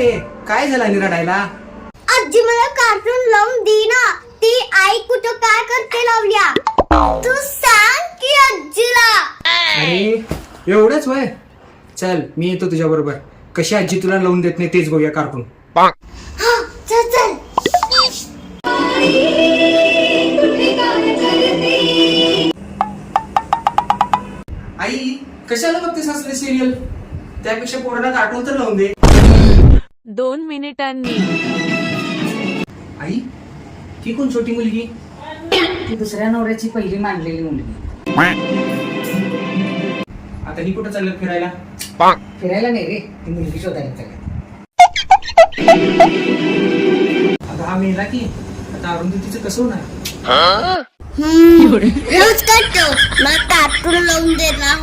आहे? काय झालं आणि रडायला? आजी मला कार्टून लावून दे ना. ती आई कुठं काय करते लावल्या? तू सांग की आजीला. अरे एवढंच वय. चल मी येतो तुझ्या बरोबर. कशी आजी तुला लावून देत नाही तेच बघूया कार्टून. हा चल चल. आई कशाला बघतेस असले सिरियल? त्यापेक्षा पोरांना कार्टून तर लावून दे. 2 मिनिटांनी. आई ही कोण छोटी मुलगी? ती दुसऱ्या नवऱ्याची पहिली मांडलेली मुलगी. आता ही कुठं चाललं फिरायला? फिरायला नाही रे, ती मुलगी शोधायला चालली. आता हा मेला की आता अरुंधतीचं कसं होणार? रोज करतो मला कार्टून लावून दे ना.